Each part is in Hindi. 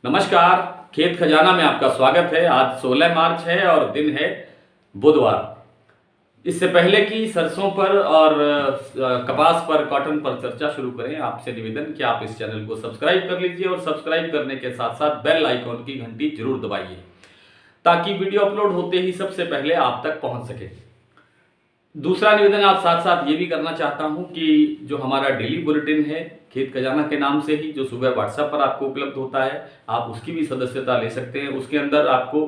नमस्कार, खेत खजाना में आपका स्वागत है। आज 16 मार्च है और दिन है बुधवार। इससे पहले कि सरसों पर और कपास पर, कॉटन पर चर्चा शुरू करें, आपसे निवेदन कि आप इस चैनल को सब्सक्राइब कर लीजिए और सब्सक्राइब करने के साथ साथ बेल आइकॉन की घंटी जरूर दबाइए ताकि वीडियो अपलोड होते ही सबसे पहले आप तक पहुंच सके। दूसरा निवेदन आप साथ साथ ये भी करना चाहता हूं कि जो हमारा डेली बुलेटिन है खेत खजाना के नाम से ही, जो सुबह व्हाट्सएप पर आपको उपलब्ध होता है, आप उसकी भी सदस्यता ले सकते हैं। उसके अंदर आपको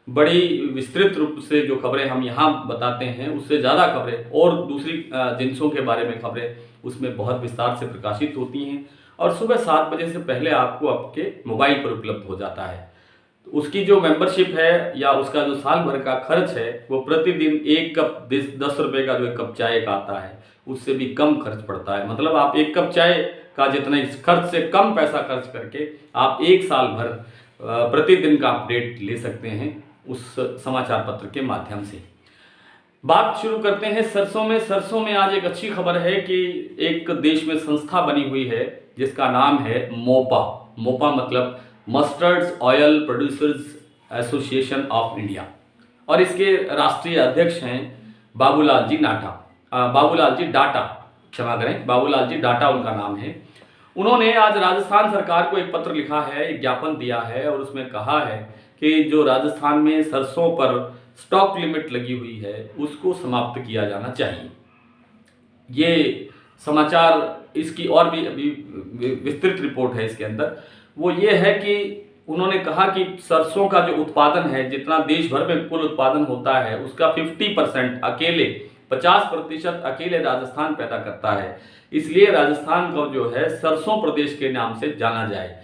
बड़ी विस्तृत रूप से जो खबरें हम यहाँ बताते हैं उससे ज़्यादा खबरें और दूसरी जिन्सों के बारे में खबरें उसमें बहुत विस्तार से प्रकाशित होती हैं और सुबह 7 बजे से पहले आपको आपके मोबाइल पर उपलब्ध हो जाता है। उसकी जो मेंबरशिप है या उसका जो साल भर का खर्च है वो प्रतिदिन 1 कप 10 रुपए का जो 1 कप चाय का आता है उससे भी कम खर्च पड़ता है। मतलब आप 1 कप चाय का जितना इस खर्च से कम पैसा खर्च करके आप 1 साल भर प्रतिदिन का अपडेट ले सकते हैं उस समाचार पत्र के माध्यम से। बात शुरू करते हैं सरसों में। सरसों में आज एक अच्छी खबर है कि एक देश में संस्था बनी हुई है जिसका नाम है मोपा। मोपा मतलब mustard oil producers association of India और इसके राष्ट्रीय अध्यक्ष हैं बाबूलाल जी डाटा, क्षमा करें, बाबूलाल जी डाटा उनका नाम है। उन्होंने आज राजस्थान सरकार को एक पत्र लिखा है, एक ज्ञापन दिया है और उसमें कहा है कि जो राजस्थान में सरसों पर स्टॉक लिमिट लगी हुई है उसको समाप्त किया जाना चाहिए। ये समाचार, इसकी और भी अभी विस्तृत रिपोर्ट है इसके अंदर। वो ये है कि उन्होंने कहा कि सरसों का जो उत्पादन है, जितना देश भर में कुल उत्पादन होता है उसका 50% अकेले, 50% अकेले राजस्थान पैदा करता है। इसलिए राजस्थान को जो है सरसों प्रदेश के नाम से जाना जाए,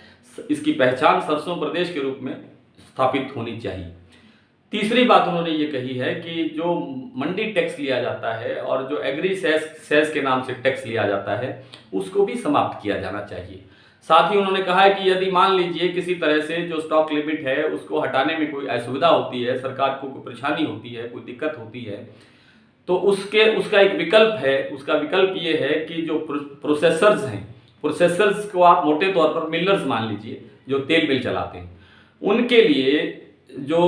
इसकी पहचान सरसों प्रदेश के रूप में स्थापित होनी चाहिए। तीसरी बात उन्होंने ये कही है कि जो मंडी टैक्स लिया जाता है और जो एग्री सेस के नाम से टैक्स लिया जाता है उसको भी समाप्त किया जाना चाहिए। साथ ही उन्होंने कहा है कि यदि मान लीजिए किसी तरह से जो स्टॉक लिमिट है उसको हटाने में कोई असुविधा होती है, सरकार को कोई परेशानी होती है, कोई दिक्कत होती है, तो उसका एक विकल्प है। उसका विकल्प ये है कि जो प्रोसेसर्स हैं, प्रोसेसर्स को आप मोटे तौर पर मिलर्स मान लीजिए, जो तेल मिल चलाते हैं, उनके लिए जो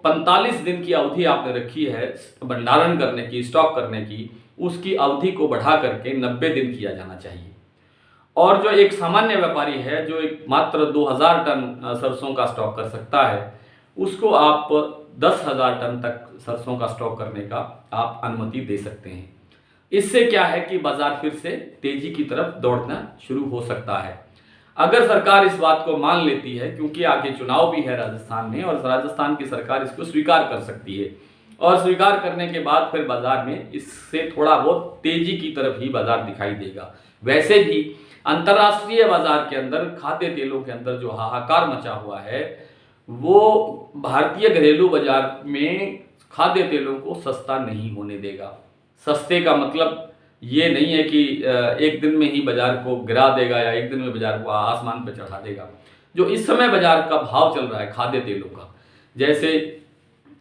45 दिन की अवधि आपने रखी है भंडारण करने की, स्टॉक करने की, उसकी अवधि को बढ़ा करके 90 दिन किया जाना चाहिए। और जो एक सामान्य व्यापारी है जो एक मात्र 2000 टन सरसों का स्टॉक कर सकता है, उसको आप 10,000 टन तक सरसों का स्टॉक करने का आप अनुमति दे सकते हैं। इससे क्या है कि बाजार फिर से तेजी की तरफ दौड़ना शुरू हो सकता है अगर सरकार इस बात को मान लेती है, क्योंकि आगे चुनाव भी है राजस्थान में और राजस्थान की सरकार इसको स्वीकार कर सकती है और स्वीकार करने के बाद फिर बाजार में इससे थोड़ा बहुत तेजी की तरफ ही बाजार दिखाई देगा। वैसे भी अंतर्राष्ट्रीय बाजार के अंदर खाद्य तेलों के अंदर जो हाहाकार मचा हुआ है वो भारतीय घरेलू बाजार में खाद्य तेलों को सस्ता नहीं होने देगा। सस्ते का मतलब ये नहीं है कि एक दिन में ही बाजार को गिरा देगा या एक दिन में बाजार को आसमान पर चढ़ा देगा। जो इस समय बाजार का भाव चल रहा है खाद्य तेलों का, जैसे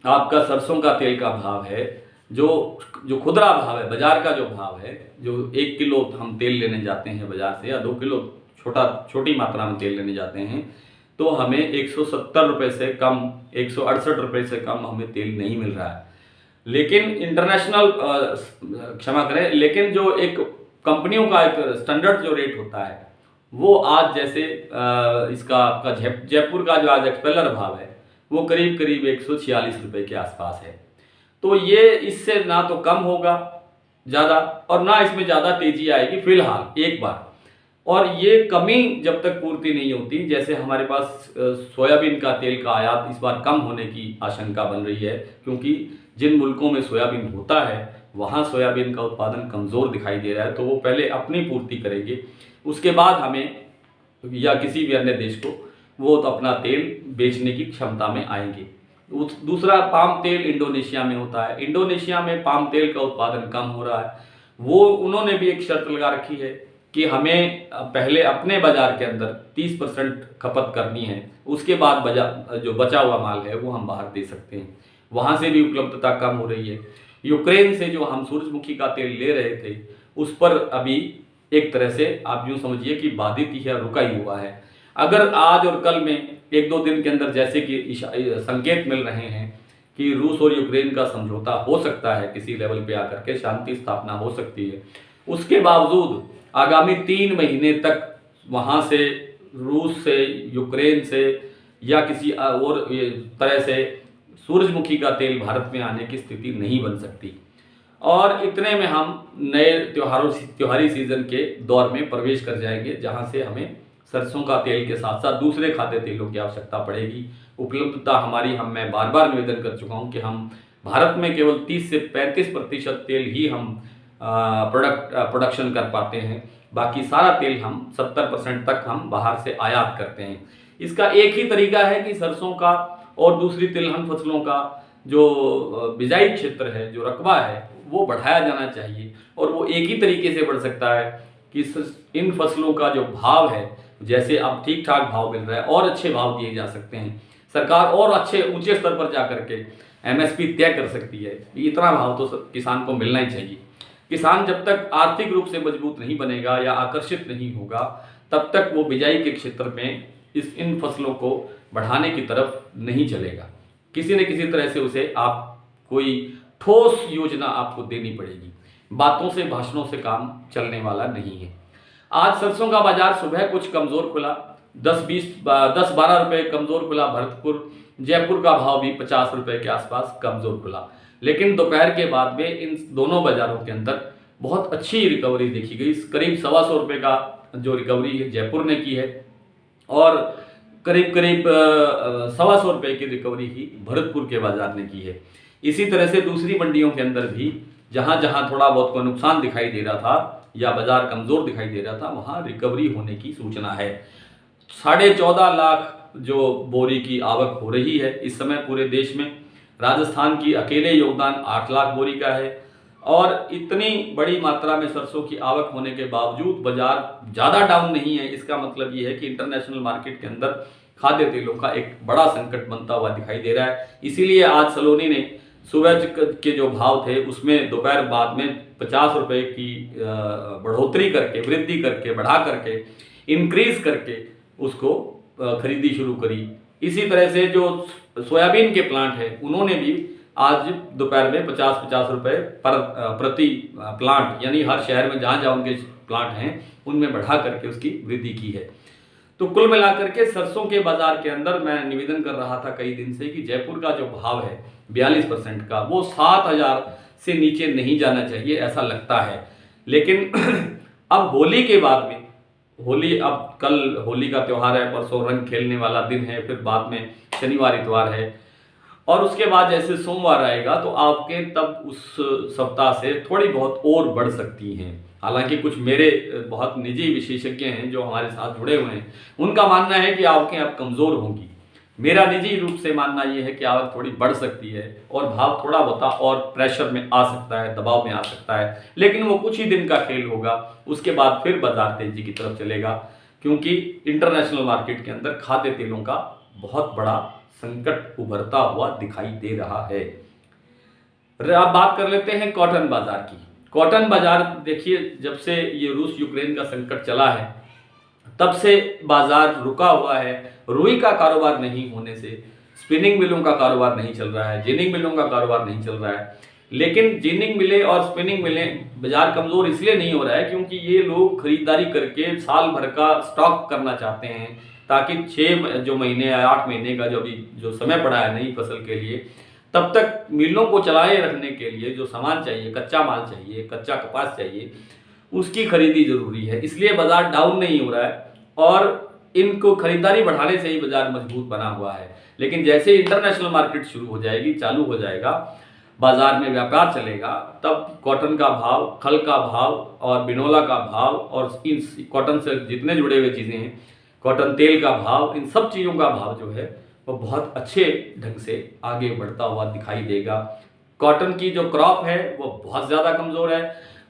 आपका सरसों का तेल का भाव है, जो खुदरा भाव है, बाजार का जो भाव है, जो 1 किलो हम तेल लेने जाते हैं बाजार से या 2 किलो छोटी मात्रा में तेल लेने जाते हैं तो हमें 170 रुपये से कम, 168 रुपये से कम हमें तेल नहीं मिल रहा है। लेकिन इंटरनेशनल, क्षमा करें, लेकिन जो एक कंपनियों का एक स्टैंडर्ड जो रेट होता है वो आज जैसे इसका आपका जयपुर का जो आज एक्सपेलर भाव है वो करीब 146 रुपये के आसपास है। तो ये इससे ना तो कम होगा ज़्यादा और ना इसमें ज़्यादा तेजी आएगी फिलहाल एक बार। और ये कमी जब तक पूर्ति नहीं होती, जैसे हमारे पास सोयाबीन का तेल का आयात इस बार कम होने की आशंका बन रही है, क्योंकि जिन मुल्कों में सोयाबीन होता है वहाँ सोयाबीन का उत्पादन कमज़ोर दिखाई दे रहा है, तो वो पहले अपनी पूर्ति करेंगे, उसके बाद हमें या किसी भी अन्य देश को वो तो अपना तेल बेचने की क्षमता में आएंगे। दूसरा, पाम तेल इंडोनेशिया में होता है। इंडोनेशिया में पाम तेल का उत्पादन कम हो रहा है। वो उन्होंने भी एक शर्त लगा रखी है कि हमें पहले अपने बाजार के अंदर 30% खपत करनी है, उसके बाद जो बचा हुआ माल है वो हम बाहर दे सकते हैं। वहाँ से भी उपलब्धता कम हो रही है। यूक्रेन से जो हम सूरजमुखी का तेल ले रहे थे उस पर अभी एक तरह से आप यूँ समझिए कि बाधित ही है, रुका ही हुआ है। अगर आज और कल में एक दो दिन के अंदर जैसे कि संकेत मिल रहे हैं कि रूस और यूक्रेन का समझौता हो सकता है, किसी लेवल पे आकर के शांति स्थापना हो सकती है, उसके बावजूद आगामी 3 महीने तक वहाँ से रूस से, यूक्रेन से या किसी और तरह से सूरजमुखी का तेल भारत में आने की स्थिति नहीं बन सकती। और इतने में हम नए त्योहारी सीजन के दौर में प्रवेश कर जाएंगे, जहाँ से हमें सरसों का तेल के साथ साथ दूसरे खाद्य तेलों की आवश्यकता पड़ेगी। उपलब्धता हमारी, मैं बार बार निवेदन कर चुका हूँ कि हम भारत में केवल 30 से 35% तेल ही हम प्रोडक्शन कर पाते हैं, बाकी सारा तेल हम 70% तक हम बाहर से आयात करते हैं। इसका एक ही तरीका है कि सरसों का और दूसरी तिलहन फसलों का जो बिजाई क्षेत्र है, जो रकबा है, वो बढ़ाया जाना चाहिए। और वो एक ही तरीके से बढ़ सकता है कि इन फसलों का जो भाव है, जैसे अब ठीक ठाक भाव मिल रहा है, और अच्छे भाव दिए जा सकते हैं। सरकार और अच्छे ऊंचे स्तर पर जा करके MSP तय कर सकती है। इतना भाव तो किसान को मिलना ही चाहिए। किसान जब तक आर्थिक रूप से मजबूत नहीं बनेगा या आकर्षित नहीं होगा, तब तक वो बिजाई के क्षेत्र में इन फसलों को बढ़ाने की तरफ नहीं चलेगा। किसी न किसी तरह से उसे आप कोई ठोस योजना आपको देनी पड़ेगी। बातों से, भाषणों से काम चलने वाला नहीं है। आज सरसों का बाजार सुबह कुछ कमज़ोर खुला, 10-12 रुपये कमज़ोर खुला भरतपुर। जयपुर का भाव भी 50 रुपये के आसपास कमज़ोर खुला। लेकिन दोपहर के बाद में इन दोनों बाज़ारों के अंदर बहुत अच्छी रिकवरी देखी गई। करीब 125 रुपये का जो रिकवरी है जयपुर ने की है, और करीब 125 रुपये की रिकवरी ही भरतपुर के बाजार ने की है। इसी तरह से दूसरी मंडियों के अंदर भी जहाँ जहाँ थोड़ा बहुत को नुकसान दिखाई दे रहा था या बाजार कमज़ोर दिखाई दे रहा था, वहाँ रिकवरी होने की सूचना है। 14.5 लाख जो बोरी की आवक हो रही है इस समय पूरे देश में। राजस्थान की अकेले योगदान 8 लाख बोरी का है। और इतनी बड़ी मात्रा में सरसों की आवक होने के बावजूद बाजार ज़्यादा डाउन नहीं है। इसका मतलब ये है कि इंटरनेशनल मार्केट के अंदर खाद्य तेलों का एक बड़ा संकट बनता हुआ दिखाई दे रहा है। इसीलिए आज सलोनी ने सुबह के जो भाव थे उसमें दोपहर बाद में 50 रुपये की बढ़ोतरी करके, वृद्धि करके, बढ़ा करके, इंक्रीज करके उसको खरीदी शुरू करी। इसी तरह से जो सोयाबीन के प्लांट है उन्होंने भी आज दोपहर में 50-50 रुपये प्रति प्लांट, यानी हर शहर में जहाँ जहाँ उनके प्लांट हैं उनमें बढ़ा करके उसकी वृद्धि की है। तो कुल मिलाकर के सरसों के बाजार के अंदर मैं निवेदन कर रहा था कई दिन से कि जयपुर का जो भाव है 42% का, वो 7,000 से नीचे नहीं जाना चाहिए, ऐसा लगता है। लेकिन अब होली के बाद में, अब कल होली का त्यौहार है, परसों रंग खेलने वाला दिन है, फिर बाद में शनिवार इतवार है, और उसके बाद जैसे सोमवार आएगा तो आपके तब उस सप्ताह से थोड़ी बहुत और बढ़ सकती हैं। हालांकि कुछ मेरे बहुत निजी विशेषज्ञ हैं जो हमारे साथ जुड़े हुए हैं, उनका मानना है कि आवकें अब कमज़ोर होंगी। मेरा निजी रूप से मानना ये है कि आवक थोड़ी बढ़ सकती है और भाव थोड़ा बहुत और प्रेशर में आ सकता है, दबाव में आ सकता है, लेकिन वो कुछ ही दिन का खेल होगा। उसके बाद फिर बाजार तेजी की तरफ चलेगा, क्योंकि इंटरनेशनल मार्केट के अंदर खाद्य तेलों का बहुत बड़ा संकट उभरता हुआ दिखाई दे रहा है। अब बात कर लेते हैं कॉटन बाजार की। कॉटन बाजार देखिए, जब से ये रूस यूक्रेन का संकट चला है तब से बाजार रुका हुआ है। रुई का कारोबार नहीं होने से स्पिनिंग मिलों का कारोबार नहीं चल रहा है, जिनिंग मिलों का कारोबार नहीं चल रहा है। लेकिन जिनिंग मिलें और स्पिनिंग मिलें बाजार कमज़ोर इसलिए नहीं हो रहा है क्योंकि ये लोग खरीदारी करके साल भर का स्टॉक करना चाहते हैं, ताकि 6 महीने या 8 महीने का जो समय पड़ा है नई फसल के लिए, तब तक मिलों को चलाए रखने के लिए जो सामान चाहिए, कच्चा माल चाहिए, कच्चा कपास चाहिए, उसकी खरीदी जरूरी है। इसलिए बाजार डाउन नहीं हो रहा है और इनको खरीदारी बढ़ाने से ही बाजार मजबूत बना हुआ है। लेकिन जैसे इंटरनेशनल मार्केट शुरू हो जाएगी, चालू हो जाएगा, बाजार में व्यापार चलेगा, तब कॉटन का भाव, खल का भाव और बिनोला का भाव और इन कॉटन से जितने जुड़े हुए चीज़ें हैं, कॉटन तेल का भाव, इन सब चीज़ों का भाव जो है वो बहुत अच्छे ढंग से आगे बढ़ता हुआ दिखाई देगा। कॉटन की जो क्रॉप है वो बहुत ज़्यादा कमज़ोर है।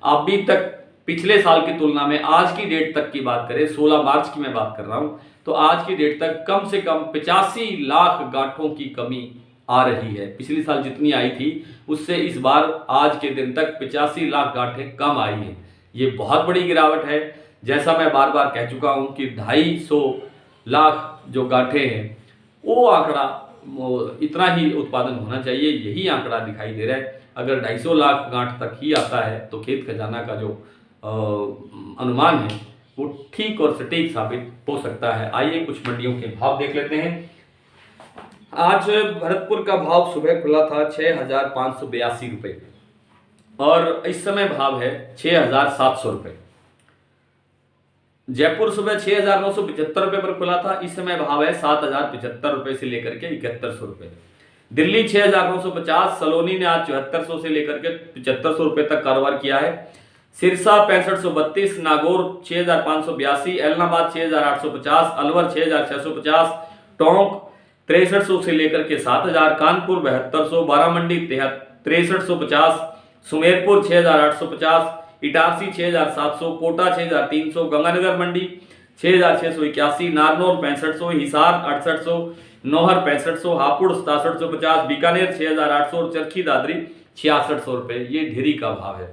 अभी तक पिछले साल की तुलना में आज की डेट तक की बात करें, 16 मार्च की मैं बात कर रहा हूँ, तो आज की डेट तक कम से कम 85 लाख गांठों की कमी आ रही है। पिछले साल जितनी आई थी उससे इस बार आज के दिन तक 85 लाख गांठें कम आई हैं। ये बहुत बड़ी गिरावट है। जैसा मैं बार बार कह चुका हूँ कि 250 लाख जो गांठें हैं वो आंकड़ा इतना ही उत्पादन होना चाहिए, यही आंकड़ा दिखाई दे रहा है। अगर 250 लाख गांठ तक ही आता है तो खेत खजाना का जो अनुमान है वो ठीक और सटीक साबित हो सकता है। आइए कुछ मंडियों के भाव देख लेते हैं। आज भरतपुर का भाव सुबह खुला था 6,582 रुपये और इस समय भाव है 6,700 रुपये। जयपुर सुबह 6,975 रुपये पर खुला था, इस समय भाव है 7,075 रुपये से लेकर के 7,100 रुपये। दिल्ली 6,950, सलोनी ने आज 7,400 से लेकर के 7,500 रुपये तक कारोबार किया है। सिरसा 6532, नागौर 6,582, एलनाबाद 6,850, अलवर 6,650, टोंक 6300 से लेकर के 7,000, कानपुर 7200, बारामंडी 6350, सुमेरपुर 6,850, इटारसी 6,700, कोटा 6,300, गंगानगर मंडी 6,681, नारनौल 6500, हिसार 6800, नौहर 6500, हापुड़ 6750, बीकानेर 6,800 और चरखी दादरी 6600 रुपये। ये ढेरी का भाव है।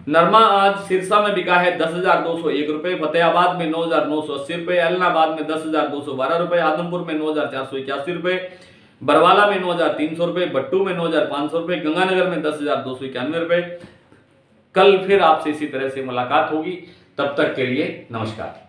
नरमा आज सिरसा में बिका है 10,201 रुपये, फतेहाबाद में 9,980 रुपये, एलनाबाद में 10,212 रुपये, आदमपुर में 9,481 रुपये, बरवाला में 9,300 रुपये, भट्टू में 9,500 रुपये, गंगानगर में 10,291 रुपये। कल फिर आपसे इसी तरह से मुलाकात होगी, तब तक के लिए नमस्कार।